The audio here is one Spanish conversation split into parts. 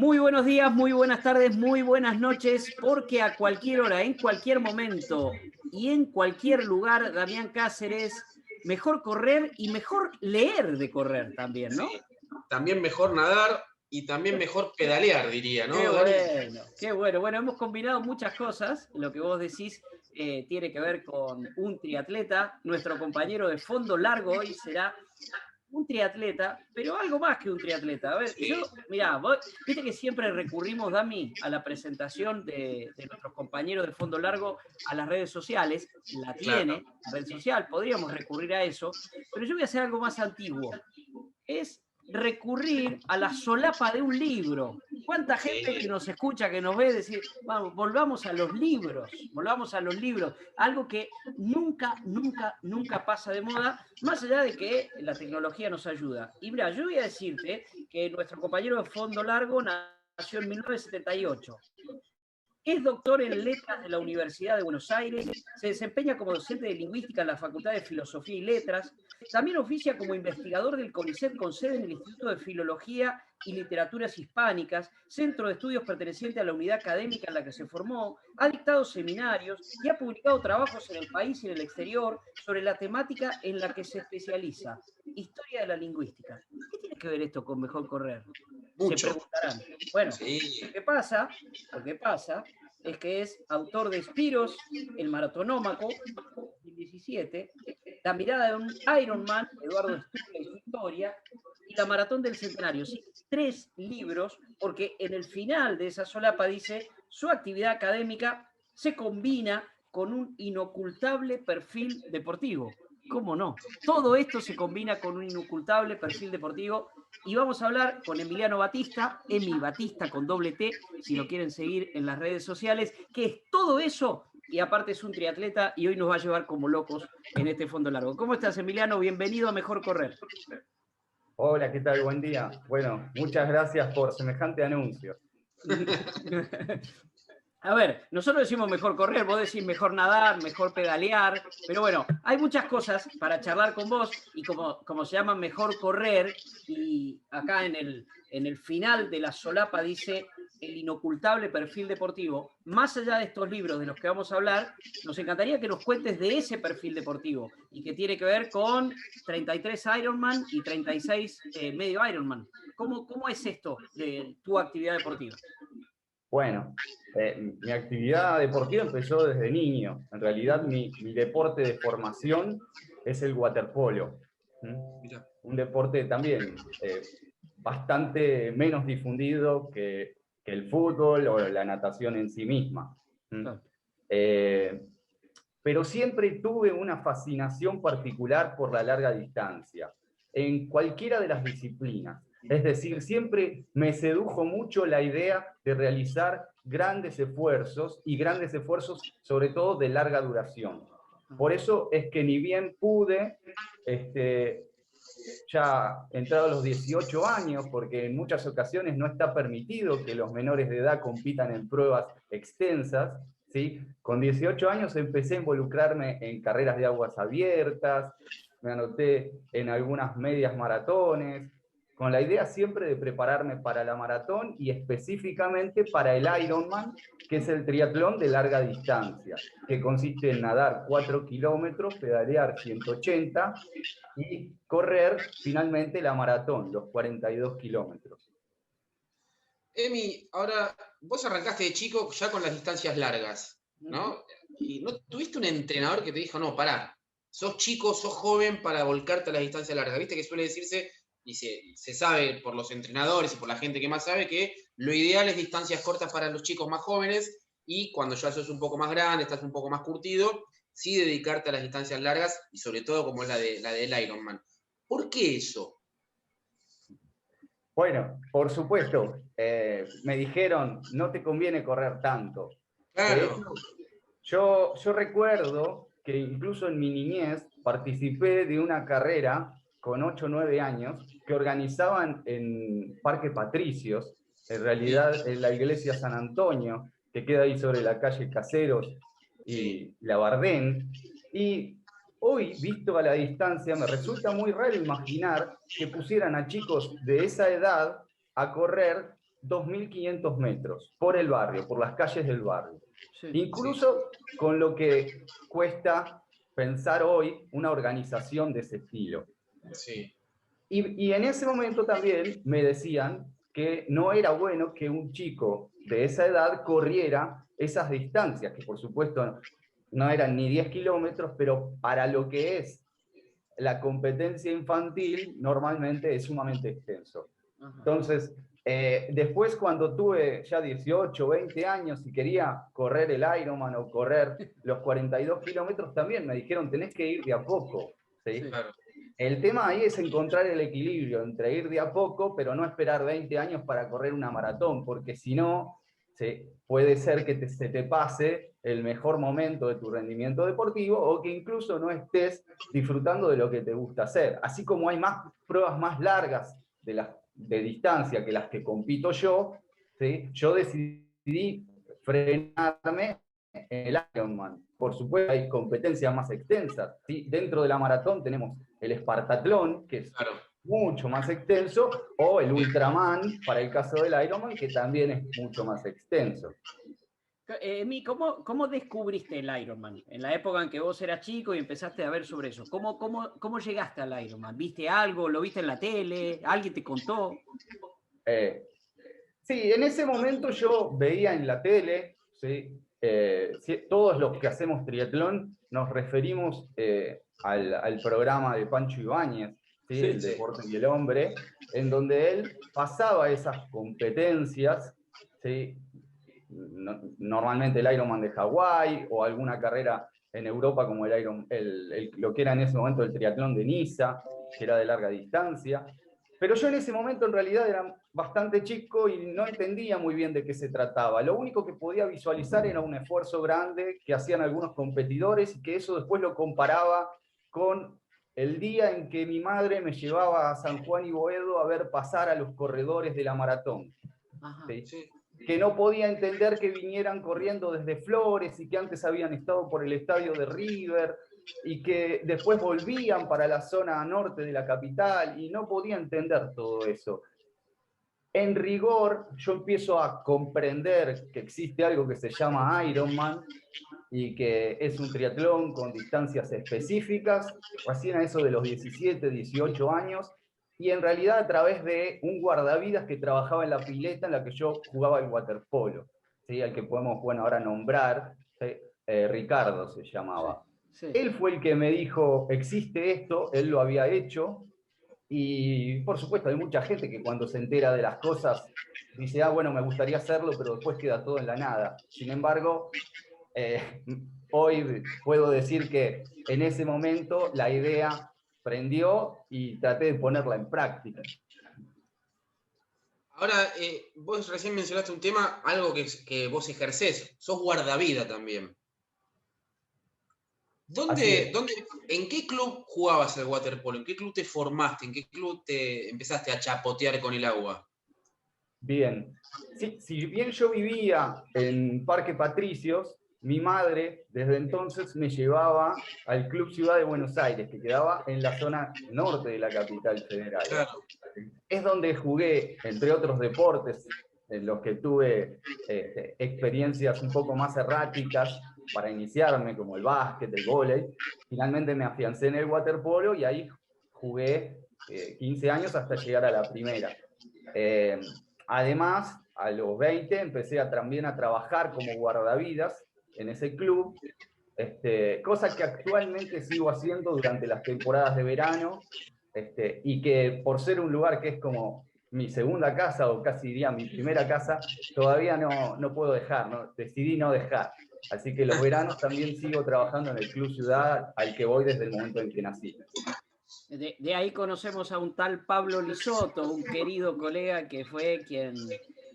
Muy buenos días, muy buenas tardes, muy buenas noches, porque a cualquier hora, en cualquier momento y en cualquier lugar, Damián Cáceres, mejor correr y mejor leer de correr también, ¿no? Sí, también mejor nadar y también mejor pedalear, diría, Qué ¿no, Dani? bueno, qué bueno. Bueno, hemos combinado muchas cosas. Lo que vos decís tiene que ver con un triatleta. Nuestro compañero de fondo largo hoy será un triatleta, pero algo más que un triatleta. A ver, Sí, mirá, viste que siempre recurrimos, Dami, a la presentación de nuestros compañeros de fondo largo a las redes sociales. La claro. tiene, la red social, podríamos recurrir a eso, pero yo voy a hacer algo más antiguo. Es recurrir a la solapa de un libro. ¿Cuánta gente que Sí, nos escucha, que nos ve decir, vamos, volvamos a los libros, algo que nunca, nunca, nunca pasa de moda, más allá de que la tecnología nos ayuda. Y mira, yo voy a decirte que nuestro compañero de fondo largo nació en 1978. Es doctor en letras de la Universidad de Buenos Aires, se desempeña como docente de lingüística en la Facultad de Filosofía y Letras, también oficia como investigador del CONICET con sede en el Instituto de Filología y Literaturas Hispánicas, centro de estudios perteneciente a la unidad académica en la que se formó, ha dictado seminarios y ha publicado trabajos en el país y en el exterior sobre la temática en la que se especializa, historia de la lingüística. ¿Qué tiene que ver esto con Mejor Correr? Se mucho. preguntarán. Bueno, Sí, lo que pasa, lo que pasa es que es autor de Spiros, El Maratonómaco, 2017, La mirada de un Ironman, Eduardo Stucca y su historia, y La Maratón del Centenario. Sí, 3 libros, porque en el final de esa solapa dice, su actividad académica se combina con un inocultable perfil deportivo. ¿Cómo no? Todo esto se combina con un inocultable perfil deportivo y vamos a hablar con Emiliano Batista, Emi Batista con doble T, si lo quieren seguir en las redes sociales, que es todo eso y aparte es un triatleta y hoy nos va a llevar como locos en este fondo largo. ¿Cómo estás, Emiliano? Bienvenido a Mejor Correr. Hola, ¿qué tal? Buen día. Bueno, muchas gracias por semejante anuncio. A ver, nosotros decimos mejor correr, vos decís mejor nadar, mejor pedalear, pero bueno, hay muchas cosas para charlar con vos y como se llama mejor correr, y acá en el final de la solapa dice el inocultable perfil deportivo, más allá de estos libros de los que vamos a hablar, nos encantaría que nos cuentes de ese perfil deportivo y que tiene que ver con 33 Ironman y 36 medio Ironman. ¿Cómo es esto de tu actividad deportiva? Bueno, mi actividad deportiva empezó desde niño. En realidad, mi deporte de formación es el waterpolo. ¿Mm? mira. Un deporte también bastante menos difundido que el fútbol o la natación en sí misma. ¿Mm? Claro. Eh, pero siempre tuve una fascinación particular por la larga distancia, en cualquiera de las disciplinas. Es decir, siempre me sedujo mucho la idea de realizar grandes esfuerzos y grandes esfuerzos sobre todo de larga duración. Por eso es que ni bien pude, ya entrado a los 18 años, porque en muchas ocasiones no está permitido que los menores de edad compitan en pruebas extensas, ¿sí? Con 18 años empecé a involucrarme en carreras de aguas abiertas, me anoté en algunas medias maratones, con la idea siempre de prepararme para la maratón y específicamente para el Ironman, que es el triatlón de larga distancia, que consiste en nadar 4 kilómetros, pedalear 180 y correr finalmente la maratón, los 42 kilómetros. Emi, ahora, vos arrancaste de chico ya con las distancias largas, ¿no? ¿Y no tuviste un entrenador que te dijo, no, pará, sos chico, sos joven para volcarte a las distancias largas? Viste que suele decirse, y se sabe por los entrenadores y por la gente que más sabe, que lo ideal es distancias cortas para los chicos más jóvenes y cuando ya sos un poco más grande, estás un poco más curtido, sí dedicarte a las distancias largas y sobre todo como es la del Ironman. ¿Por qué eso? Bueno, por supuesto, me dijeron, no te conviene correr tanto. De Claro, hecho, yo recuerdo que incluso en mi niñez participé de una carrera con 8 o 9 años que organizaban en Parque Patricios, en sí, realidad en la iglesia San Antonio, que queda ahí sobre la calle Caseros sí. y La Bardén. Y hoy, visto a la distancia, me resulta muy raro imaginar que pusieran a chicos de esa edad a correr 2.500 metros por el barrio, por las calles del barrio. Sí. Incluso con lo que cuesta pensar hoy una organización de ese estilo. Sí. Y en ese momento también me decían que no era bueno que un chico de esa edad corriera esas distancias, que por supuesto no eran ni 10 kilómetros, pero para lo que es la competencia infantil normalmente es sumamente extenso. Ajá. Entonces, después cuando tuve ya 18, 20 años y quería correr el Ironman o correr los 42 kilómetros, también me dijeron, tenés que ir de a poco. ¿Sí? Sí. Claro. El tema ahí es encontrar el equilibrio entre ir de a poco, pero no esperar 20 años para correr una maratón, porque si no, ¿sí? Puede ser que se te pase el mejor momento de tu rendimiento deportivo o que incluso no estés disfrutando de lo que te gusta hacer. Así como hay más pruebas más largas de distancia que las que compito yo, ¿sí? Yo decidí frenarme en el Ironman. Por supuesto, hay competencias más extensas. ¿Sí? Dentro de la maratón tenemos el espartatlón, que es mucho más extenso, o el Ultraman, para el caso del Ironman, que también es mucho más extenso. ¿Cómo descubriste el Ironman? En la época en que vos eras chico y empezaste a ver sobre eso. ¿Cómo llegaste al Ironman? ¿Viste algo? ¿Lo viste en la tele? ¿Alguien te contó? Sí, en ese momento yo veía en la tele, ¿sí? Todos los que hacemos triatlón nos referimos al programa de Pancho Ibáñez, ¿sí? Sí, El deporte y el hombre, en donde él pasaba esas competencias, ¿sí? Normalmente el Ironman de Hawái o alguna carrera en Europa como lo que era en ese momento el triatlón de Niza, que era de larga distancia. Pero yo en ese momento en realidad era bastante chico y no entendía muy bien de qué se trataba. Lo único que podía visualizar era un esfuerzo grande que hacían algunos competidores y que eso después lo comparaba con el día en que mi madre me llevaba a San Juan y Boedo a ver pasar a los corredores de la maratón. Ajá. ¿Sí? Sí. Que no podía entender que vinieran corriendo desde Flores y que antes habían estado por el estadio de River y que después volvían para la zona norte de la capital y no podía entender todo eso. En rigor, yo empiezo a comprender que existe algo que se llama Ironman y que es un triatlón con distancias específicas, recién a eso de los 17, 18 años, y en realidad a través de un guardavidas que trabajaba en la pileta en la que yo jugaba el waterpolo, ¿sí? Al que podemos, bueno, ahora nombrar, ¿sí? Ricardo se llamaba. Sí, sí. Él fue el que me dijo, existe esto, él lo había hecho, y por supuesto hay mucha gente que cuando se entera de las cosas dice, ah, bueno, me gustaría hacerlo, pero después queda todo en la nada. Sin embargo, hoy puedo decir que en ese momento la idea prendió y traté de ponerla en práctica. Ahora, vos recién mencionaste un tema, algo que vos ejercés, sos guardavida también. ¿En qué club jugabas el waterpolo? ¿En qué club te formaste? ¿En qué club te empezaste a chapotear con el agua? Bien, si bien yo vivía en Parque Patricios, mi madre desde entonces me llevaba al Club Ciudad de Buenos Aires, que quedaba en la zona norte de la capital federal. Claro. Es donde jugué, entre otros deportes, en los que tuve experiencias un poco más erráticas para iniciarme, como el básquet, el vóley. Finalmente me afiancé en el waterpolo y ahí jugué 15 años hasta llegar a la primera. Además, a los 20 empecé también a trabajar como guardavidas en ese club, cosa que actualmente sigo haciendo durante las temporadas de verano, y que por ser un lugar que es como mi segunda casa, o casi diría mi primera casa, todavía no puedo dejar, ¿no? Decidí no dejar. Así que los veranos también sigo trabajando en el Club Ciudad, al que voy desde el momento en que nací. De ahí conocemos a un tal Pablo Lisotto, un querido colega que fue quien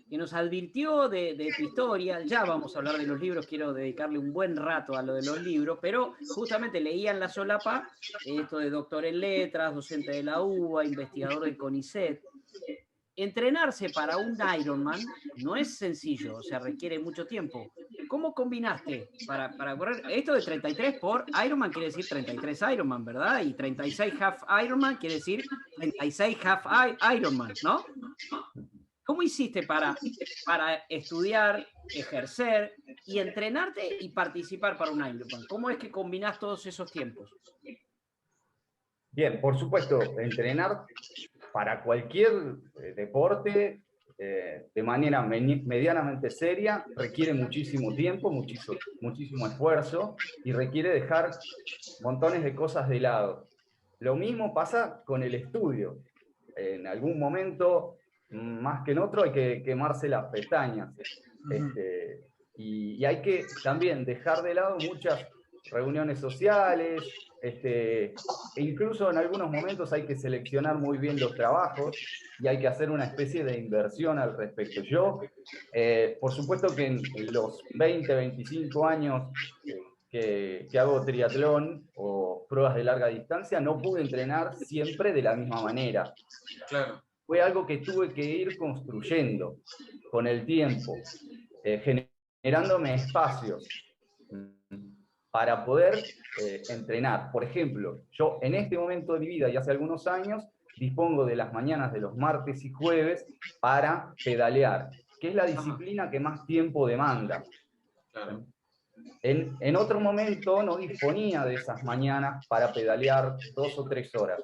nos advirtió de tu historia. Ya vamos a hablar de los libros, quiero dedicarle un buen rato a lo de los libros, pero justamente leía en la solapa esto de doctor en letras, docente de la UBA, investigador del CONICET. Entrenarse para un Ironman no es sencillo, o sea, requiere mucho tiempo. ¿Cómo combinaste para correr? Esto de 33 por Ironman quiere decir 33 Ironman, ¿verdad? Y 36 half Ironman quiere decir 36 half Ironman, ¿no? ¿Cómo hiciste para estudiar, ejercer y entrenarte y participar para un Ironman? ¿Cómo es que combinás todos esos tiempos? Bien, por supuesto, entrenar para cualquier deporte de manera medianamente seria requiere muchísimo tiempo, muchísimo esfuerzo y requiere dejar montones de cosas de lado. Lo mismo pasa con el estudio. En algún momento, más que en otro, hay que quemarse las pestañas. Y hay que también dejar de lado muchas reuniones sociales, e incluso en algunos momentos hay que seleccionar muy bien los trabajos y hay que hacer una especie de inversión al respecto. Yo, por supuesto que en los 20, 25 años que hago triatlón o pruebas de larga distancia, no pude entrenar siempre de la misma manera. Claro. Fue algo que tuve que ir construyendo con el tiempo, generándome espacios para poder entrenar. Por ejemplo, yo en este momento de mi vida y hace algunos años dispongo de las mañanas de los martes y jueves para pedalear, que es la disciplina que más tiempo demanda. Claro. En otro momento no disponía de esas mañanas para pedalear 2 o 3 horas.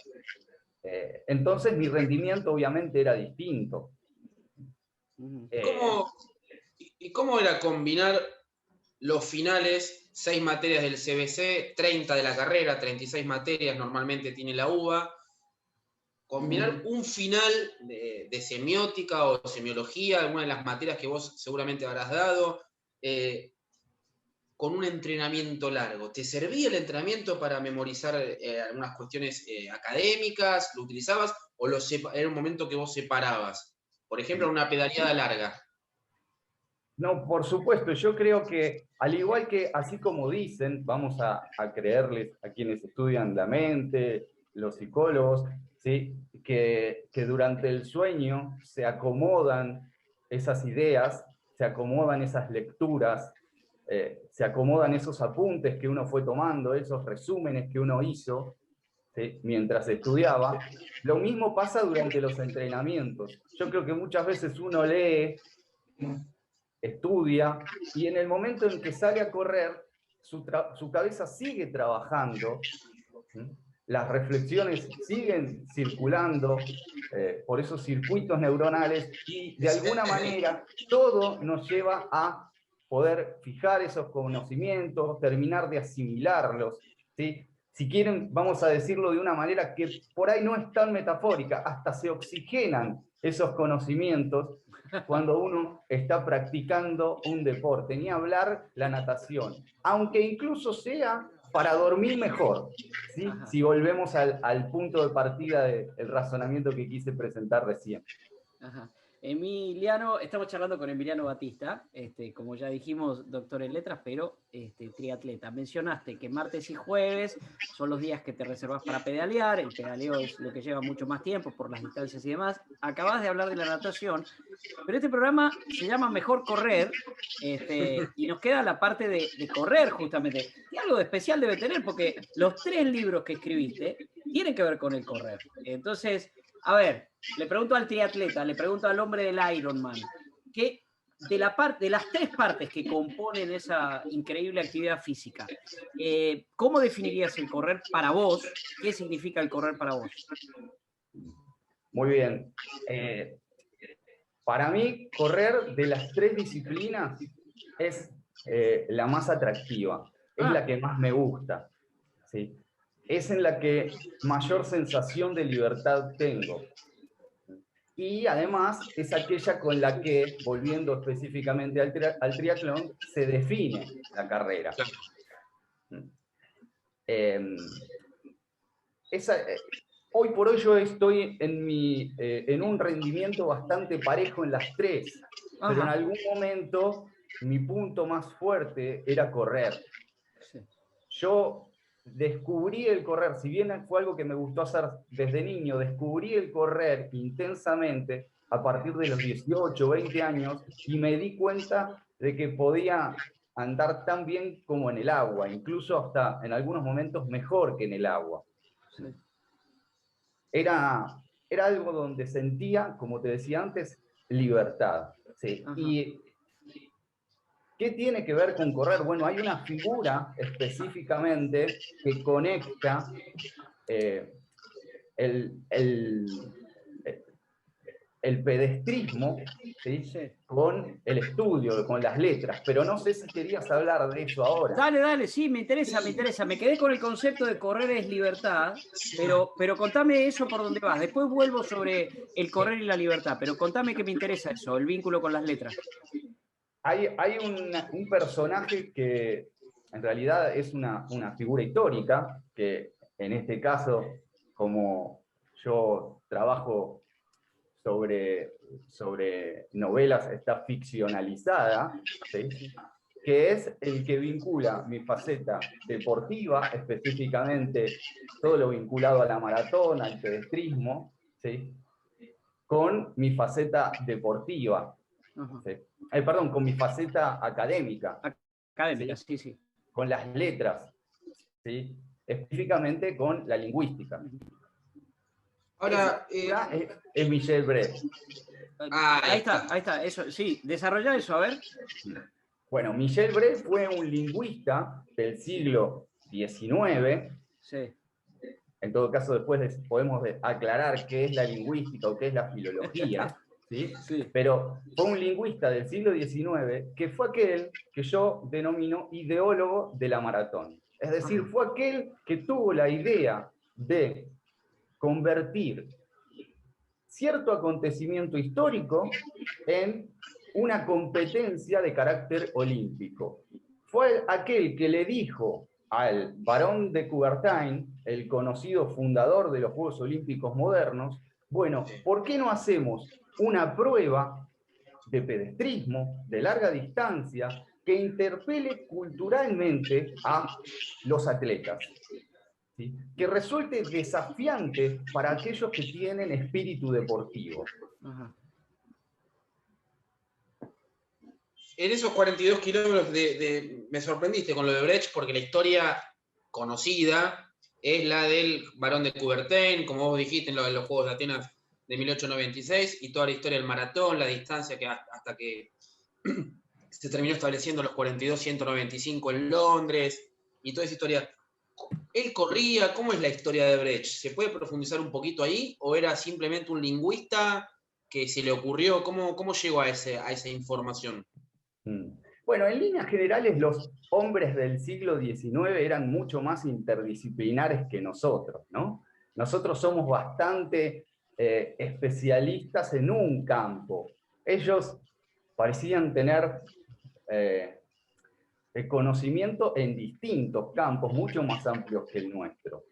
Entonces mi rendimiento obviamente era distinto. ¿Y cómo era combinar los finales, 6 materias del CBC, 30 de la carrera, 36 materias normalmente tiene la UBA? Combinar un final de semiótica o semiología, alguna de las materias que vos seguramente habrás dado, con un entrenamiento largo. ¿Te servía el entrenamiento para memorizar algunas cuestiones académicas? ¿Lo utilizabas o era un momento que vos separabas? Por ejemplo, una pedaleada larga. No, por supuesto, yo creo que al igual que así como dicen, vamos a creerles a quienes estudian la mente, los psicólogos, ¿sí? que durante el sueño se acomodan esas ideas, se acomodan esas lecturas, se acomodan esos apuntes que uno fue tomando, esos resúmenes que uno hizo, ¿sí? mientras estudiaba. Lo mismo pasa durante los entrenamientos. Yo creo que muchas veces uno lee, estudia, y en el momento en que sale a correr, su cabeza sigue trabajando, las reflexiones siguen circulando por esos circuitos neuronales, y de alguna manera todo nos lleva a poder fijar esos conocimientos, terminar de asimilarlos, ¿sí? Si quieren, vamos a decirlo de una manera que por ahí no es tan metafórica, hasta se oxigenan esos conocimientos cuando uno está practicando un deporte, ni hablar la natación, aunque incluso sea para dormir mejor, ¿sí? Si volvemos al punto de partida del razonamiento que quise presentar recién. Ajá. Emiliano, estamos charlando con Emiliano Batista, como ya dijimos, doctor en letras, pero triatleta. Mencionaste que martes y jueves son los días que te reservas para pedalear, el pedaleo es lo que lleva mucho más tiempo por las distancias y demás. Acabas de hablar de la natación, pero este programa se llama Mejor Correr, y nos queda la parte de correr justamente. Y algo de especial debe tener, porque los 3 libros que escribiste tienen que ver con el correr. Entonces, a ver, le pregunto al triatleta, le pregunto al hombre del Ironman, que de las 3 partes que componen esa increíble actividad física, ¿cómo definirías el correr para vos? ¿Qué significa el correr para vos? Muy bien. Para mí, correr de las 3 disciplinas es la más atractiva, es la que más me gusta, ¿sí? Es en la que mayor sensación de libertad tengo. Y además es aquella con la que, volviendo específicamente al triatlón, se define la carrera. Hoy por hoy yo estoy en un rendimiento bastante parejo en las 3, pero en algún momento mi punto más fuerte era correr. Sí. Yo descubrí el correr, si bien fue algo que me gustó hacer desde niño, descubrí el correr intensamente a partir de los 18, 20 años, y me di cuenta de que podía andar tan bien como en el agua, incluso hasta en algunos momentos mejor que en el agua. Sí. Era algo donde sentía, como te decía antes, libertad. ¿Sí? Ajá. ¿Y qué tiene que ver con correr? Bueno, hay una figura específicamente que conecta el, el, el pedestrismo, ¿sí?, Sí. con el estudio, con las letras, pero no sé si querías hablar de eso ahora. Dale, dale, sí, me interesa, me interesa. Me quedé con el concepto de correr es libertad, pero contame eso por dónde vas. Después vuelvo sobre el correr y la libertad, pero contame que me interesa eso, el vínculo con las letras. Hay un personaje que en realidad es una figura histórica, que en este caso, como yo trabajo sobre novelas, está ficcionalizada, ¿sí?, que es el que vincula mi faceta deportiva, específicamente todo lo vinculado a la maratón, al pedestrismo, ¿sí?, con mi faceta deportiva, ¿sí? Perdón, con mi faceta académica, Académica, ¿sí?, sí, sí. con las letras, ¿sí?, específicamente con la lingüística. Esa Ahora, figura es Michel Bré. Ahí está, eso, sí, desarrolla eso, a ver. Bueno, Michel Bré fue un lingüista del siglo XIX. Sí. En todo caso, después podemos aclarar qué es la lingüística o qué es la filología, ¿sí? Sí. Pero fue un lingüista del siglo XIX que fue aquel que yo denomino ideólogo de la maratón. Es decir, Ajá. fue aquel que tuvo la idea de convertir cierto acontecimiento histórico en una competencia de carácter olímpico. Fue aquel que le dijo al Barón de Coubertin, el conocido fundador de los Juegos Olímpicos modernos, bueno, ¿por qué no hacemos una prueba de pedestrismo de larga distancia que interpele culturalmente a los atletas? ¿Sí? Que resulte desafiante para aquellos que tienen espíritu deportivo. Ajá. en esos 42 kilómetros me sorprendiste con lo de Brecht, porque la historia conocida es la del Barón de Coubertin, como vos dijiste en los Juegos de Atenas de 1896, y toda la historia del maratón, la distancia que hasta que se terminó estableciendo los 42-195 en Londres, y toda esa historia. ¿Él corría? ¿Cómo es la historia de Brecht? ¿Se puede profundizar un poquito ahí? ¿O era simplemente un lingüista que se le ocurrió? ¿Cómo llegó a esa información? Bueno, en líneas generales, los hombres del siglo XIX eran mucho más interdisciplinares que nosotros, ¿no? Nosotros somos bastante especialistas en un campo. Ellos parecían tener el conocimiento en distintos campos, mucho más amplios que el nuestro.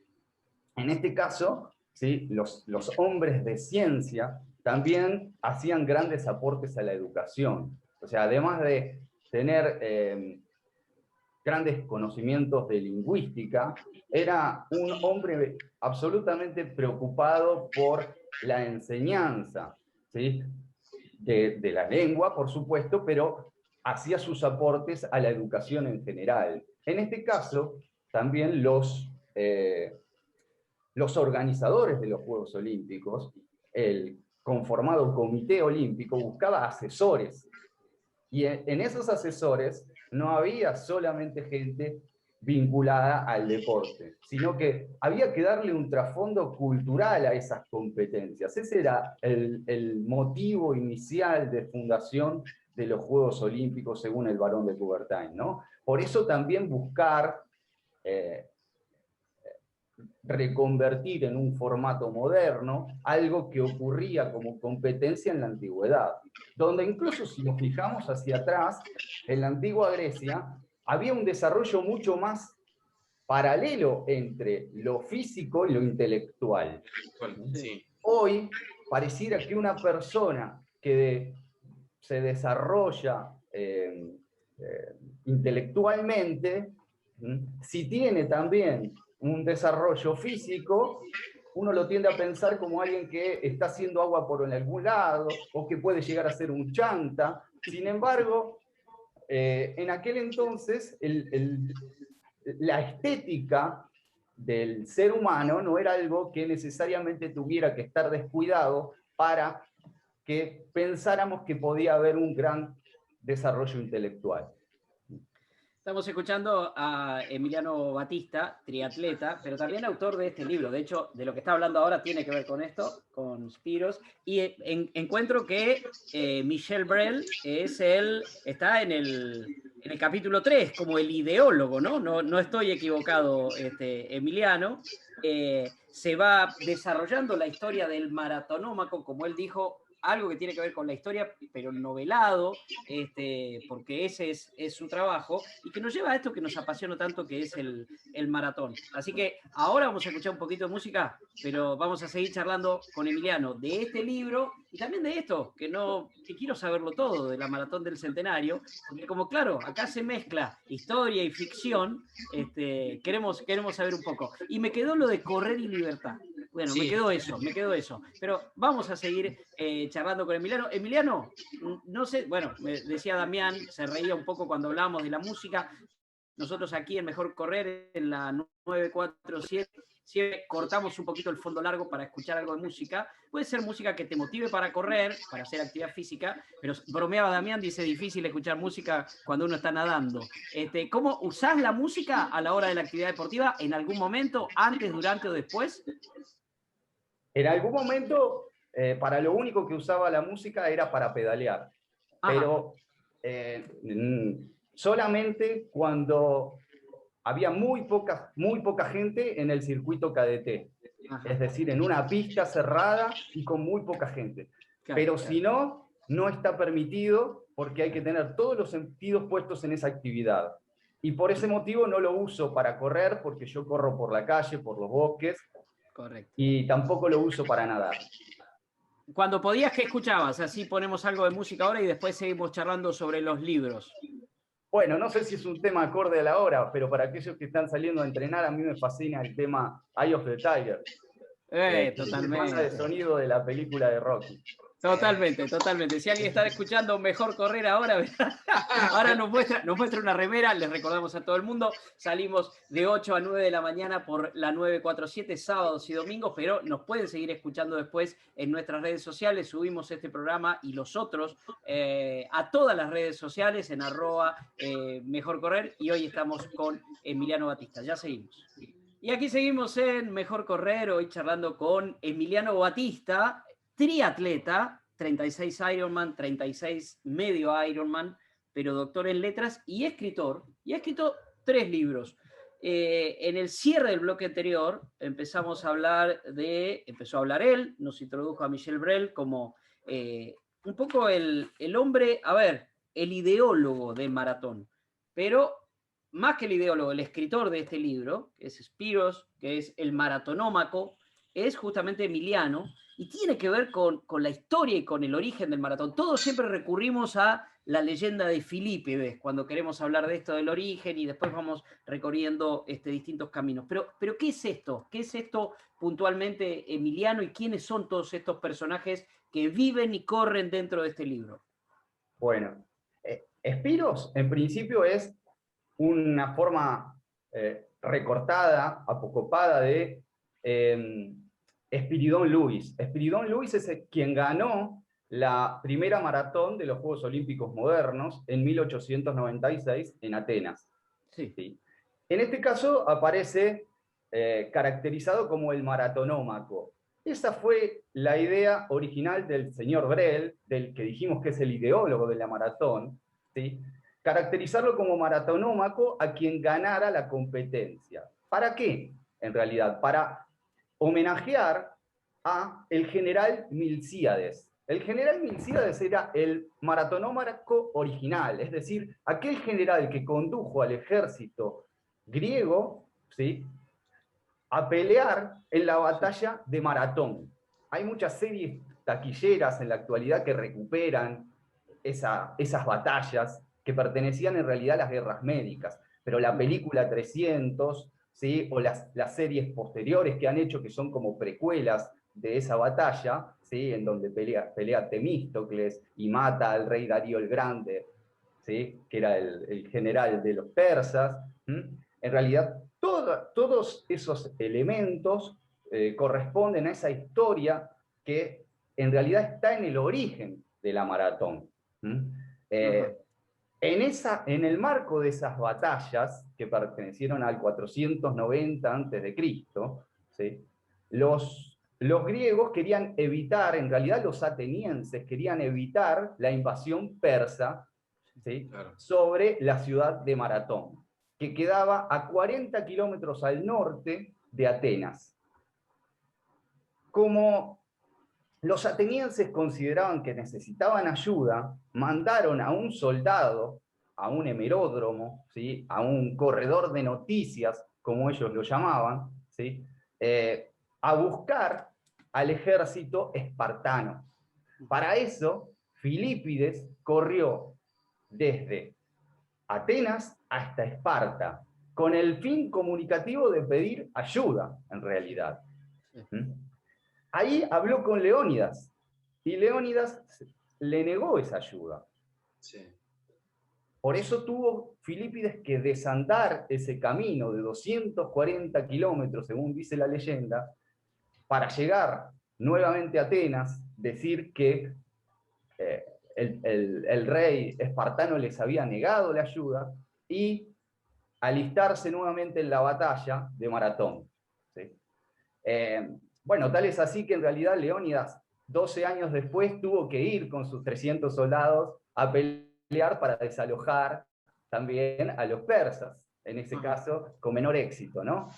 En este caso, ¿sí?, los hombres de ciencia también hacían grandes aportes a la educación. O sea, además de tener grandes conocimientos de lingüística, era un hombre absolutamente preocupado por la enseñanza, ¿sí?, de la lengua, por supuesto, pero hacía sus aportes a la educación en general. En este caso, también los organizadores de los Juegos Olímpicos, el conformado Comité Olímpico, buscaba asesores. Y en esos asesores no había solamente gente vinculada al deporte, sino que había que darle un trasfondo cultural a esas competencias. Ese era el motivo inicial de fundación de los Juegos Olímpicos, según el Barón de Coubertin, ¿no? Por eso también buscar reconvertir en un formato moderno algo que ocurría como competencia en la antigüedad, donde incluso si nos fijamos hacia atrás, en la antigua Grecia había un desarrollo mucho más paralelo entre lo físico y lo intelectual. Sí. Hoy pareciera que una persona que se desarrolla intelectualmente, si tiene también un desarrollo físico, uno lo tiende a pensar como alguien que está haciendo agua por algún lado o que puede llegar a ser un chanta. Sin embargo, en aquel entonces la estética del ser humano no era algo que necesariamente tuviera que estar descuidado para que pensáramos que podía haber un gran desarrollo intelectual. Estamos escuchando a Emiliano Batista, triatleta, pero también autor de este libro. De hecho, de lo que está hablando ahora tiene que ver con esto, con Spiros. Y encuentro que Michel Brel está en el capítulo 3, como el ideólogo, ¿no? No estoy equivocado, Emiliano. Se va desarrollando la historia del maratonómaco, como él dijo, algo que tiene que ver con la historia, pero novelado, porque ese es su trabajo, y que nos lleva a esto que nos apasiona tanto, que es el maratón. Así que ahora vamos a escuchar un poquito de música, pero vamos a seguir charlando con Emiliano de este libro, y también de esto, que quiero saberlo todo, de la Maratón del Centenario, porque como claro, acá se mezcla historia y ficción, queremos saber un poco. Y me quedó lo de correr y libertad. Bueno, sí. me quedó eso. Pero vamos a seguir charlando con Emiliano. Emiliano, no sé, bueno, me decía Damián, se reía un poco cuando hablábamos de la música. Nosotros aquí en Mejor Correr, en la 947, siempre cortamos un poquito el fondo largo para escuchar algo de música. Puede ser música que te motive para correr, para hacer actividad física, pero bromeaba Damián, dice difícil escuchar música cuando uno está nadando. ¿Cómo usás la música a la hora de la actividad deportiva en algún momento, antes, durante o después? En algún momento, para lo único que usaba la música era para pedalear. Ajá. Pero solamente cuando había muy poca gente en el circuito KDT. Ajá. Es decir, en una pista cerrada y con muy poca gente. Claro, pero claro. Si no, no está permitido porque hay que tener todos los sentidos puestos en esa actividad. Y por ese motivo no lo uso para correr, porque yo corro por la calle, por los bosques. Correcto. Y tampoco lo uso para nadar. Cuando podías, ¿qué escuchabas? Así ponemos algo de música ahora y después seguimos charlando sobre los libros. Bueno, no sé si es un tema acorde a la hora, pero para aquellos que están saliendo a entrenar, a mí me fascina el tema Eye of the Tiger. Totalmente. Banda de sonido de la película de Rocky. Totalmente. Si alguien está escuchando Mejor Correr ahora, ahora nos muestra una remera. Les recordamos a todo el mundo, salimos de 8 a 9 de la mañana por la 947, sábados y domingos, pero nos pueden seguir escuchando después en nuestras redes sociales. Subimos este programa y los otros a todas las redes sociales en @Mejor Correr, y hoy estamos con Emiliano Batista. Ya seguimos. Y aquí seguimos en Mejor Correr, hoy charlando con Emiliano Batista, triatleta, 36 Ironman, 36 medio Ironman, pero doctor en letras y escritor, y ha escrito 3 libros. En el cierre del bloque anterior empezó a hablar él, nos introdujo a Michel Brel como un poco el hombre, el ideólogo del maratón, pero más que el ideólogo, el escritor de este libro, que es Spiros, que es el maratonómaco, es justamente Emiliano, y tiene que ver con la historia y con el origen del maratón. Todos siempre recurrimos a la leyenda de Filípides cuando queremos hablar de esto del origen, y después vamos recorriendo distintos caminos. Pero ¿qué es esto? ¿Qué es esto puntualmente, Emiliano, y quiénes son todos estos personajes que viven y corren dentro de este libro? Bueno, Spiros en principio es una forma recortada, apocopada de Spiridon Lewis. Spiridon Lewis es quien ganó la primera maratón de los Juegos Olímpicos modernos en 1896 en Atenas. Sí. ¿Sí? En este caso aparece caracterizado como el maratonómaco. Esa fue la idea original del señor Brel, del que dijimos que es el ideólogo de la maratón, ¿sí? Caracterizarlo como maratonómaco a quien ganara la competencia. ¿Para qué? En realidad, para homenajear a el general Milcíades. El general Milcíades era el maratonómaco original, es decir, aquel general que condujo al ejército griego, ¿sí?, a pelear en la batalla de Maratón. Hay muchas series taquilleras en la actualidad que recuperan esas batallas que pertenecían en realidad a las guerras médicas, pero la película 300, ¿sí?, o las series posteriores que han hecho, que son como precuelas de esa batalla, ¿sí?, en donde pelea Temístocles y mata al rey Darío el Grande, ¿sí?, que era el general de los persas. En realidad, todos esos elementos corresponden a esa historia que en realidad está en el origen de la maratón. En el marco de esas batallas, que pertenecieron al 490 a.C., ¿sí? Los griegos querían evitar, en realidad los atenienses querían evitar la invasión persa, ¿sí? Claro. Sobre la ciudad de Maratón, que quedaba a 40 kilómetros al norte de Atenas. Como los atenienses consideraban que necesitaban ayuda, mandaron a un soldado, a un hemeródromo, ¿sí? A un corredor de noticias, como ellos lo llamaban, ¿sí? A buscar al ejército espartano. Para eso, Filípides corrió desde Atenas hasta Esparta, con el fin comunicativo de pedir ayuda, en realidad. Ahí habló con Leónidas, y Leónidas le negó esa ayuda. Sí. Por eso tuvo Filípides que desandar ese camino de 240 kilómetros, según dice la leyenda, para llegar nuevamente a Atenas, decir que el rey espartano les había negado la ayuda, y alistarse nuevamente en la batalla de Maratón. ¿Sí? Bueno, tal es así que en realidad Leónidas, 12 años después, tuvo que ir con sus 300 soldados a pelear para desalojar también a los persas, en ese caso con menor éxito, ¿no?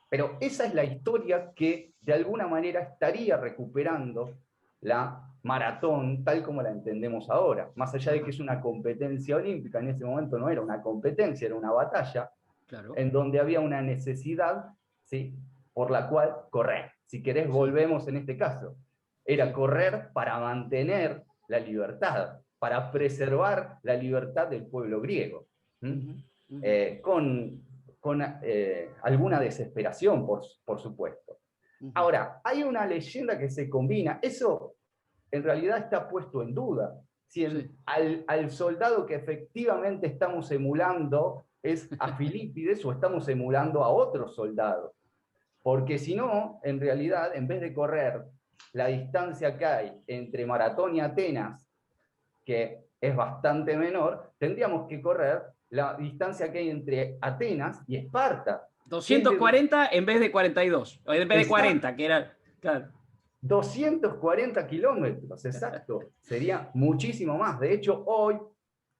Pero esa es la historia que de alguna manera estaría recuperando la maratón tal como la entendemos ahora. Más allá de que es una competencia olímpica, en ese momento no era una competencia, era una batalla, claro, en donde había una necesidad, ¿sí?, por la cual correr. Si querés, volvemos en este caso. Era correr para mantener la libertad, para preservar la libertad del pueblo griego. Con alguna desesperación, por supuesto. Ahora, hay una leyenda que se combina. Eso en realidad está puesto en duda. Si al soldado que efectivamente estamos emulando es a Filípides o estamos emulando a otro soldado. Porque si no, en realidad, en vez de correr la distancia que hay entre Maratón y Atenas, que es bastante menor, tendríamos que correr la distancia que hay entre Atenas y Esparta. 240 en vez de 42, o en vez de 40, que era... Claro. 240 kilómetros, exacto. Sería muchísimo más. De hecho, hoy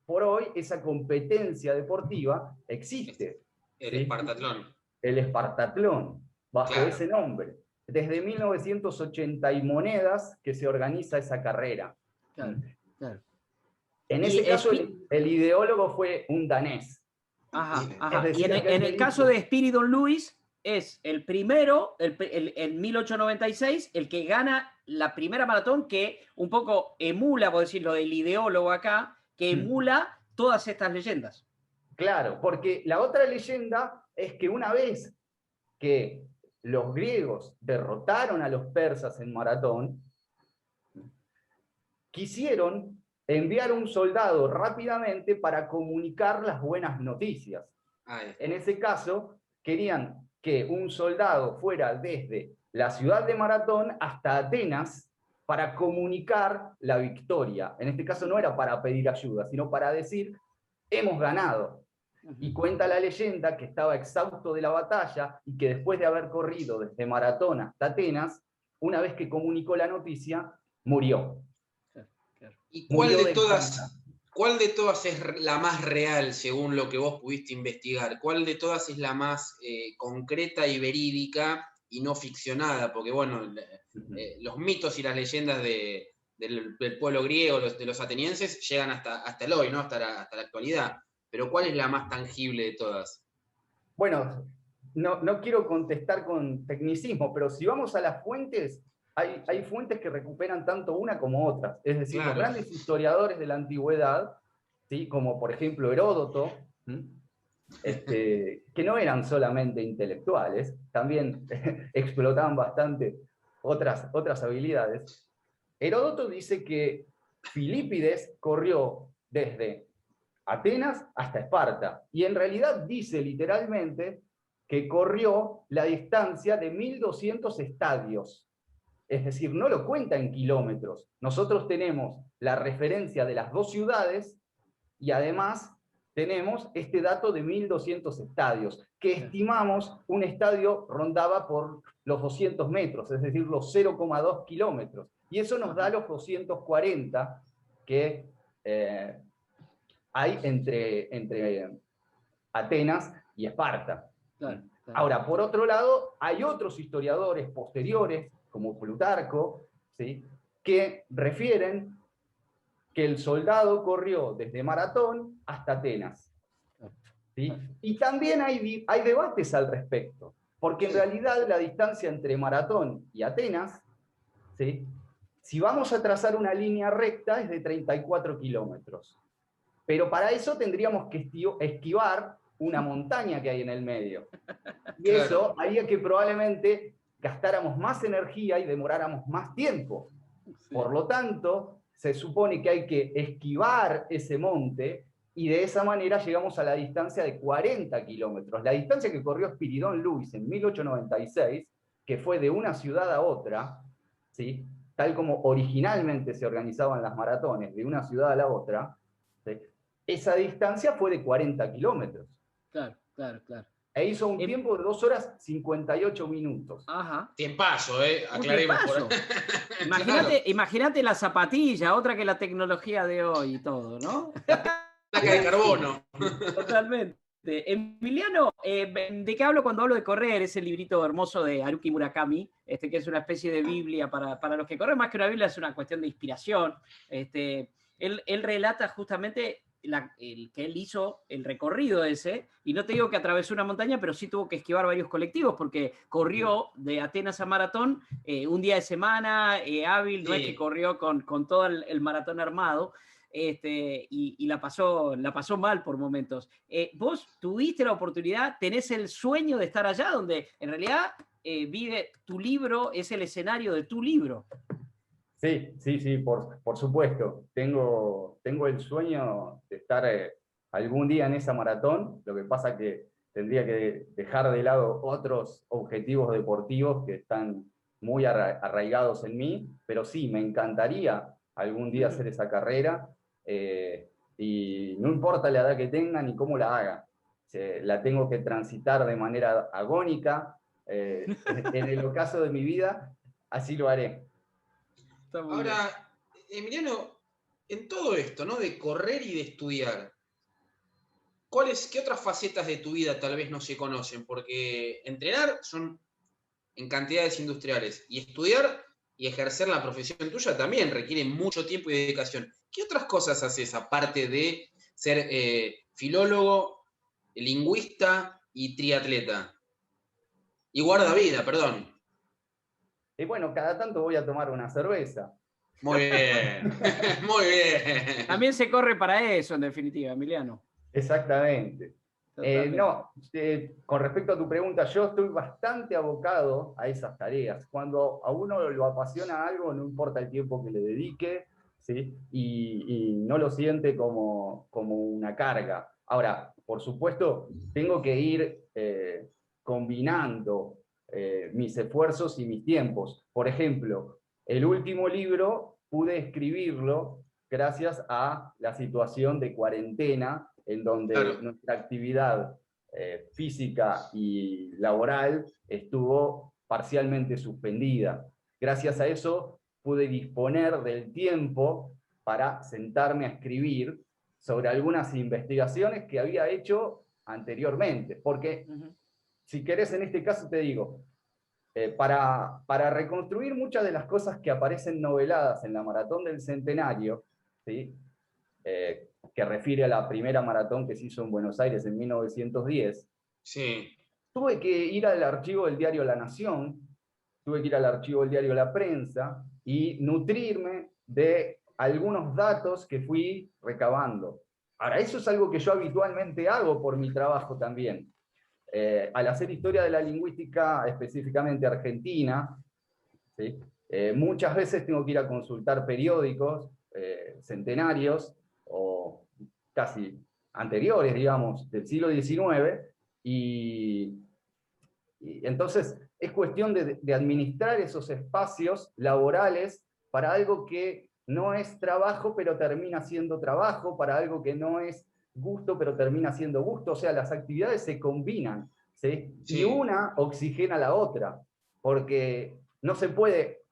por hoy, esa competencia deportiva existe. El espartatlón. El espartatlón, bajo ese nombre. Desde 1980 y monedas que se organiza esa carrera. Claro, claro. En ese caso, el ideólogo fue un danés. Ajá, ajá. Y en el caso de Spiridon Lewis, es el primero, en 1896, el que gana la primera maratón, que un poco emula, por decirlo, del ideólogo acá, que emula todas estas leyendas. Claro, porque la otra leyenda es que una vez que los griegos derrotaron a los persas en Maratón, quisieron enviar un soldado rápidamente para comunicar las buenas noticias. En ese caso, querían que un soldado fuera desde la ciudad de Maratón hasta Atenas para comunicar la victoria. En este caso no era para pedir ayuda, sino para decir, hemos ganado. Y cuenta la leyenda que estaba exhausto de la batalla y que después de haber corrido desde Maratón hasta Atenas, una vez que comunicó la noticia, murió. ¿Y cuál de todas es la más real, según lo que vos pudiste investigar? ¿Cuál de todas es la más concreta y verídica y no ficcionada? Porque, bueno, los mitos y las leyendas del pueblo griego, de los atenienses, llegan hasta el hoy, ¿no? Hasta la actualidad. Pero ¿cuál es la más tangible de todas? Bueno, no quiero contestar con tecnicismo, pero si vamos a las fuentes, hay fuentes que recuperan tanto una como otras. Es decir, los grandes historiadores de la antigüedad, ¿sí?, como por ejemplo Heródoto, que no eran solamente intelectuales, también explotaban bastante otras habilidades. Heródoto dice que Filípides corrió desde Atenas hasta Esparta, y en realidad dice literalmente que corrió la distancia de 1200 estadios. es decir, no lo cuenta en kilómetros. Nosotros tenemos la referencia de las dos ciudades y además tenemos este dato de 1.200 estadios, que estimamos un estadio rondaba por los 200 metros, es decir, los 0,2 kilómetros. Y eso nos da los 240 que hay entre Atenas y Esparta. Claro. Ahora, por otro lado, hay otros historiadores posteriores, como Plutarco, ¿sí?, que refieren que el soldado corrió desde Maratón hasta Atenas. ¿Sí? Y también hay debates al respecto, porque en realidad la distancia entre Maratón y Atenas, ¿sí?, si vamos a trazar una línea recta, es de 34 kilómetros. Pero para eso tendríamos que esquivar una montaña que hay en el medio. Y Claro. eso haría que probablemente gastáramos más energía y demoráramos más tiempo. Sí. Por lo tanto, se supone que hay que esquivar ese monte y de esa manera llegamos a la distancia de 40 kilómetros. La distancia que corrió Spiridón Luis en 1896, que fue de una ciudad a otra, ¿sí?, tal como originalmente se organizaban las maratones, de una ciudad a la otra, ¿sí?, esa distancia fue de 40 kilómetros. Claro, claro, claro. E hizo un tiempo de 2 horas 58 minutos. Ajá. Tiempazo, Un aclaremos por tiempazo. Claro. Imagínate la zapatilla, otra que la tecnología de hoy y todo, ¿no? Placa de carbono. Totalmente. Emiliano, ¿de qué hablo cuando hablo de correr? Ese librito hermoso de Haruki Murakami, que es una especie de Biblia para los que corren. Más que una Biblia, es una cuestión de inspiración. Él relata justamente que él hizo el recorrido ese, y no te digo que atravesó una montaña, pero sí tuvo que esquivar varios colectivos, porque corrió de Atenas a Maratón un día de semana, hábil, no es que corrió con todo el maratón armado. Y la pasó mal por momentos. Vos tuviste la oportunidad, tenés el sueño de estar allá, donde en realidad vive tu libro, es el escenario de tu libro. Sí, por supuesto. Tengo el sueño de estar algún día en esa maratón. Lo que pasa que tendría que dejar de lado otros objetivos deportivos que están muy arraigados en mí, pero sí, me encantaría algún día hacer esa carrera, y no importa la edad que tenga ni cómo la haga. La tengo que transitar de manera agónica, en el ocaso de mi vida, así lo haré. Ahora, Emiliano, en todo esto, ¿no?, de correr y de estudiar, ¿qué otras facetas de tu vida tal vez no se conocen? Porque entrenar son en cantidades industriales, y estudiar y ejercer la profesión tuya también requiere mucho tiempo y dedicación. ¿Qué otras cosas haces aparte de ser filólogo, lingüista y triatleta? Y guardavida, perdón. Y bueno, cada tanto voy a tomar una cerveza. Muy bien, muy bien. También se corre para eso, en definitiva, Emiliano. Exactamente. Con respecto a tu pregunta, yo estoy bastante abocado a esas tareas. Cuando a uno lo apasiona algo, no importa el tiempo que le dedique, ¿sí?, y no lo siente como una carga. Ahora, por supuesto, tengo que ir combinando mis esfuerzos y mis tiempos. Por ejemplo, el último libro pude escribirlo gracias a la situación de cuarentena, en donde nuestra actividad física y laboral estuvo parcialmente suspendida. Gracias a eso pude disponer del tiempo para sentarme a escribir sobre algunas investigaciones que había hecho anteriormente. Porque, si querés, en este caso te digo, para reconstruir muchas de las cosas que aparecen noveladas en la Maratón del Centenario, ¿sí?, que refiere a la primera maratón que se hizo en Buenos Aires en 1910, tuve que ir al archivo del diario La Nación, tuve que ir al archivo del diario La Prensa y nutrirme de algunos datos que fui recabando. Ahora, eso es algo que yo habitualmente hago por mi trabajo también. Al hacer historia de la lingüística, específicamente argentina, ¿sí?, muchas veces tengo que ir a consultar periódicos centenarios o casi anteriores, digamos, del siglo XIX, y entonces es cuestión de administrar esos espacios laborales para algo que no es trabajo, pero termina siendo trabajo, para algo que no es gusto, pero termina siendo gusto. O sea, las actividades se combinan, ¿sí? Sí. Y una oxigena a la otra, porque no se puede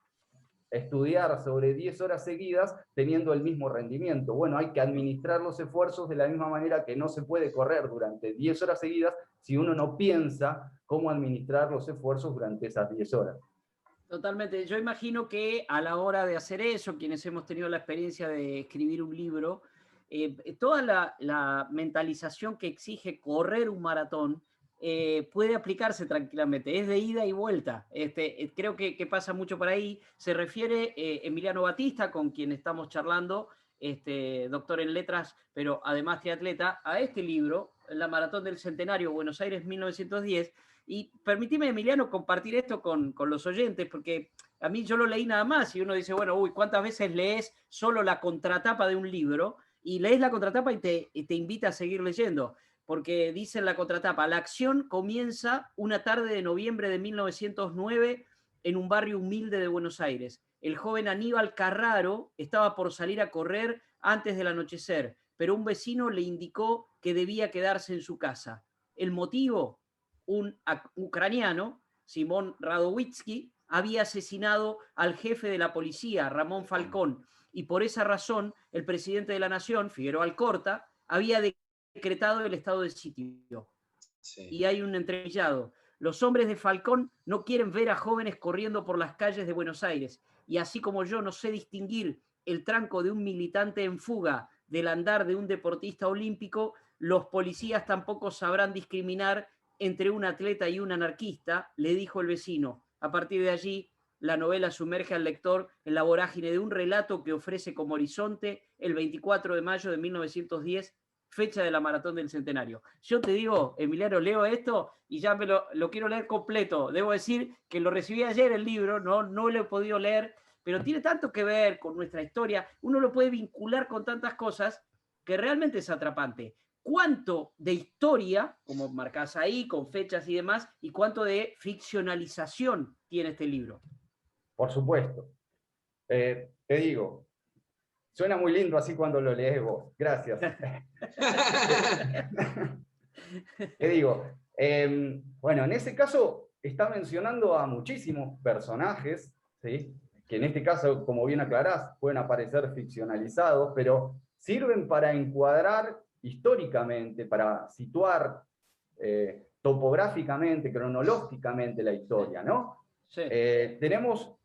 estudiar sobre 10 horas seguidas teniendo el mismo rendimiento. Bueno, hay que administrar los esfuerzos de la misma manera que no se puede correr durante 10 horas seguidas si uno no piensa cómo administrar los esfuerzos durante esas 10 horas. Totalmente. Yo imagino que a la hora de hacer eso, quienes hemos tenido la experiencia de escribir un libro, toda la mentalización que exige correr un maratón puede aplicarse tranquilamente. Es de ida y vuelta. Creo que pasa mucho por ahí. Se refiere Emiliano Batista, con quien estamos charlando, doctor en letras, pero además triatleta, a este libro, La Maratón del Centenario, Buenos Aires 1910. Y permíteme, Emiliano, compartir esto con los oyentes, porque a mí yo lo leí nada más y uno dice, bueno, uy, ¿cuántas veces lees solo la contratapa de un libro? Y lees la contratapa y te invita a seguir leyendo, porque dice en la contratapa, la acción comienza una tarde de noviembre de 1909 en un barrio humilde de Buenos Aires. El joven Aníbal Carraro estaba por salir a correr antes del anochecer, pero un vecino le indicó que debía quedarse en su casa. El motivo, un ucraniano, Simón Radowitzki, había asesinado al jefe de la policía, Ramón Falcón, y por esa razón el presidente de la Nación, Figueroa Alcorta, había decretado el estado de sitio. Sí. Y hay un entrecomillado. Los hombres de Falcón no quieren ver a jóvenes corriendo por las calles de Buenos Aires, y así como yo no sé distinguir el tranco de un militante en fuga del andar de un deportista olímpico, los policías tampoco sabrán discriminar entre un atleta y un anarquista, le dijo el vecino. A partir de allí, la novela sumerge al lector en la vorágine de un relato que ofrece como horizonte el 24 de mayo de 1910, fecha de la Maratón del Centenario. Yo te digo, Emiliano, leo esto y ya lo quiero leer completo. Debo decir que lo recibí ayer el libro, no lo he podido leer, pero tiene tanto que ver con nuestra historia, uno lo puede vincular con tantas cosas que realmente es atrapante. ¿Cuánto de historia, como marcás ahí, con fechas y demás, y cuánto de ficcionalización tiene este libro? Por supuesto. Te digo, suena muy lindo así cuando lo lees vos. Gracias. Te digo, bueno, en ese caso está mencionando a muchísimos personajes, ¿sí? Que en este caso, como bien aclarás, pueden aparecer ficcionalizados, pero sirven para encuadrar históricamente, para situar topográficamente, cronológicamente la historia, ¿no? Sí. Tenemos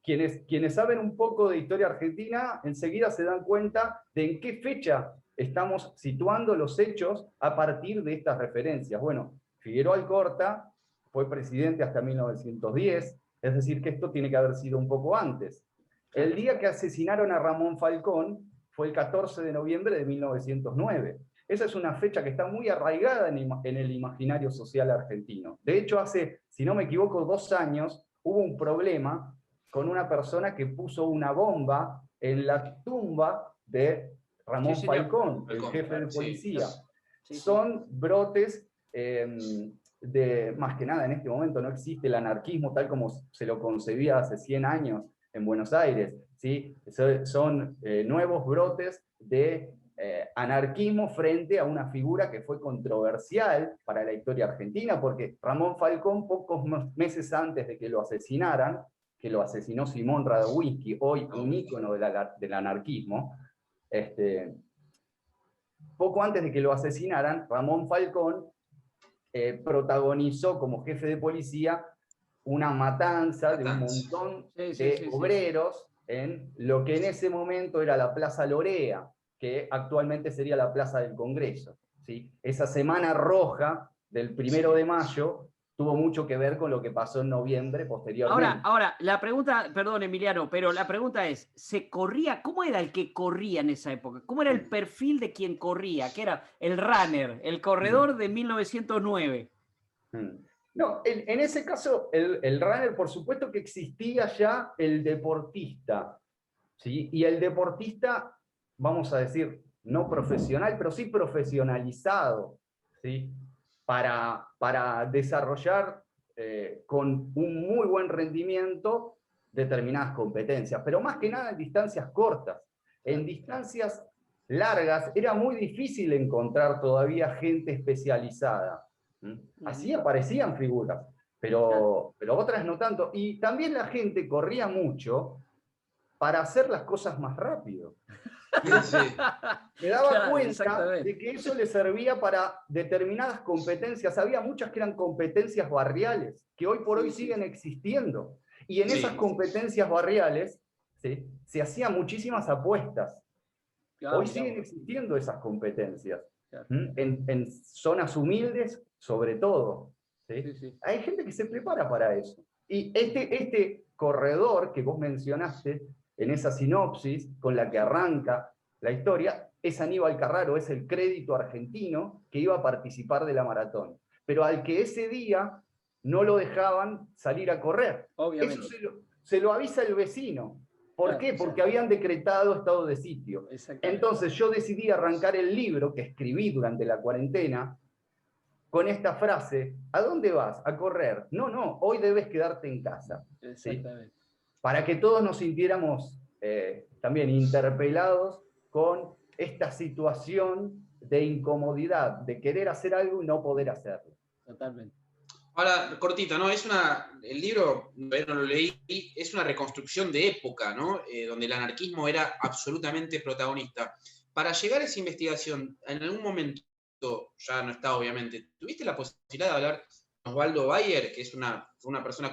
quienes saben un poco de historia argentina, enseguida se dan cuenta de en qué fecha estamos situando los hechos a partir de estas referencias. Bueno, Figueroa Alcorta fue presidente hasta 1910, es decir, que esto tiene que haber sido un poco antes. El día que asesinaron a Ramón Falcón fue el 14 de noviembre de 1909. Esa es una fecha que está muy arraigada en el imaginario social argentino. De hecho, hace, si no me equivoco, 2 años hubo un problema con una persona que puso una bomba en la tumba de Ramón Falcón, el jefe de policía. Son brotes más que nada en este momento no existe el anarquismo tal como se lo concebía hace 100 años en Buenos Aires, ¿sí? Son nuevos brotes de anarquismo frente a una figura que fue controversial para la historia argentina, porque Ramón Falcón, pocos meses antes de que lo asesinaran, que lo asesinó Simón Radowitzki, hoy un ícono del anarquismo, poco antes de que lo asesinaran, Ramón Falcón protagonizó como jefe de policía una matanza de un montón de obreros en lo que en ese momento era la Plaza Lorea, que actualmente sería la Plaza del Congreso, ¿sí? Esa Semana Roja del 1 de mayo tuvo mucho que ver con lo que pasó en noviembre posteriormente. Ahora, la pregunta, perdón Emiliano, pero la pregunta es, ¿se corría? ¿Cómo era el que corría en esa época? ¿Cómo era el perfil de quien corría? ¿Qué era? El runner, el corredor de 1909. No, en ese caso, el runner, por supuesto que existía ya el deportista, ¿sí? Y el deportista, vamos a decir, no profesional, pero sí profesionalizado, ¿sí? Para desarrollar con un muy buen rendimiento determinadas competencias, pero más que nada en distancias cortas. En distancias largas era muy difícil encontrar todavía gente especializada. Así aparecían figuras, pero otras no tanto. Y también la gente corría mucho para hacer las cosas más rápido. Sí. Me daba cuenta de que eso le servía para determinadas competencias. Había muchas que eran competencias barriales, que hoy por hoy siguen existiendo. Y en esas competencias barriales se hacían muchísimas apuestas. Hoy siguen existiendo esas competencias. En zonas humildes, sobre todo. Hay gente que se prepara para eso. Y este corredor que vos mencionaste en esa sinopsis con la que arranca la historia, es Aníbal Carraro, es el crédito argentino que iba a participar de la maratón, pero al que ese día no lo dejaban salir a correr. Obviamente. Eso se lo avisa el vecino. ¿Por qué? Porque habían decretado estado de sitio. Entonces yo decidí arrancar el libro que escribí durante la cuarentena con esta frase: ¿a dónde vas? A correr. No, hoy debes quedarte en casa. Exactamente. ¿Sí? Para que todos nos sintiéramos también interpelados con esta situación de incomodidad, de querer hacer algo y no poder hacerlo. Totalmente. Ahora, cortito, ¿no? El libro, no lo leí, es una reconstrucción de época, ¿no? Donde el anarquismo era absolutamente protagonista. Para llegar a esa investigación, en algún momento, ya no está obviamente, ¿tuviste la posibilidad de hablar con Osvaldo Bayer, que es una persona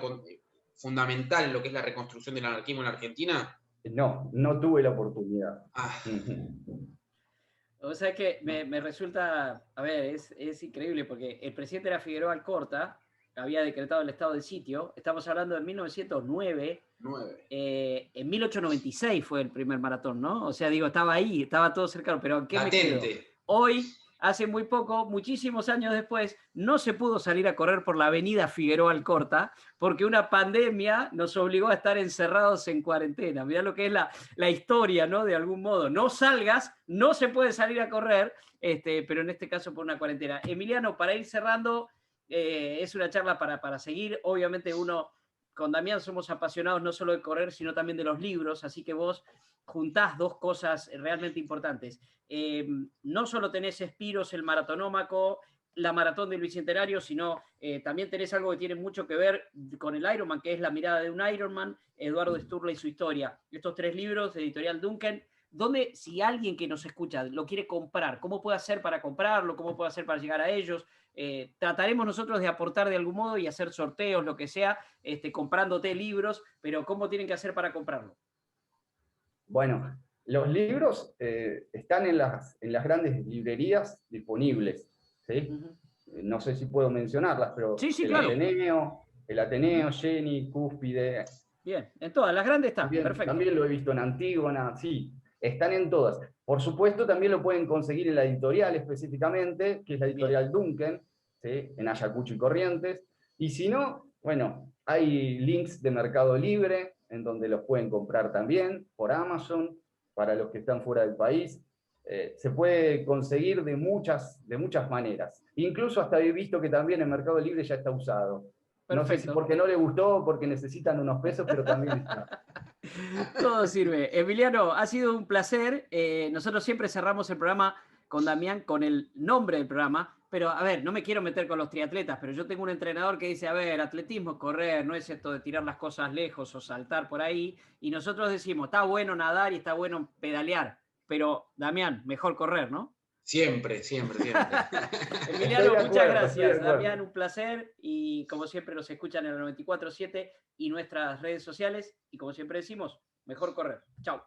fundamental en lo que es la reconstrucción del anarquismo en Argentina? No tuve la oportunidad. O sea que me resulta, a ver, es increíble porque el presidente era Figueroa Alcorta, había decretado el estado de sitio, estamos hablando de 1909, en 1896 fue el primer maratón, ¿no? O sea, digo, estaba ahí, estaba todo cercano, pero ¿en qué me quedo? Hoy, hace muy poco, muchísimos años después, no se pudo salir a correr por la avenida Figueroa Alcorta porque una pandemia nos obligó a estar encerrados en cuarentena. Mirá lo que es la historia, ¿no? De algún modo. No salgas, no se puede salir a correr, pero en este caso por una cuarentena. Emiliano, para ir cerrando, es una charla para seguir. Obviamente con Damián somos apasionados no solo de correr, sino también de los libros, así que vos juntás dos cosas realmente importantes. No solo tenés Espiros, el maratonómaco, la maratón del Bicentenario, sino también tenés algo que tiene mucho que ver con el Ironman, que es La mirada de un Ironman, Eduardo Sturla y su historia. Estos 3 libros de Editorial Duncan, donde si alguien que nos escucha lo quiere comprar, ¿cómo puede hacer para comprarlo? ¿Cómo puede hacer para llegar a ellos? Trataremos nosotros de aportar de algún modo y hacer sorteos, lo que sea, comprándote libros, pero ¿cómo tienen que hacer para comprarlo? Bueno, los libros están en las grandes librerías disponibles, ¿sí? No sé si puedo mencionarlas, pero sí, claro. El Ateneo, Jenny, Cúspide. Bien, en todas, las grandes están, perfecto. También lo he visto en Antígona, sí, están en todas. Por supuesto, también lo pueden conseguir en la editorial específicamente, que es la editorial Duncan, ¿sí? En Ayacucho y Corrientes. Y si no, bueno, hay links de Mercado Libre, en donde los pueden comprar también, por Amazon, para los que están fuera del país. Se puede conseguir de muchas maneras. Incluso hasta he visto que también en Mercado Libre ya está usado. Perfecto. No sé si porque no le gustó o porque necesitan unos pesos, pero también está. Todo sirve. Emiliano, ha sido un placer. Nosotros siempre cerramos el programa con Damián con el nombre del programa, pero a ver, no me quiero meter con los triatletas, pero yo tengo un entrenador que dice, a ver, atletismo es correr, no es esto de tirar las cosas lejos o saltar por ahí, y nosotros decimos, está bueno nadar y está bueno pedalear, pero Damián, mejor correr, ¿no? Siempre. Emiliano, muchas gracias. Damián, un placer, y como siempre nos escuchan en el 94.7 y nuestras redes sociales, y como siempre decimos, mejor correr. Chao.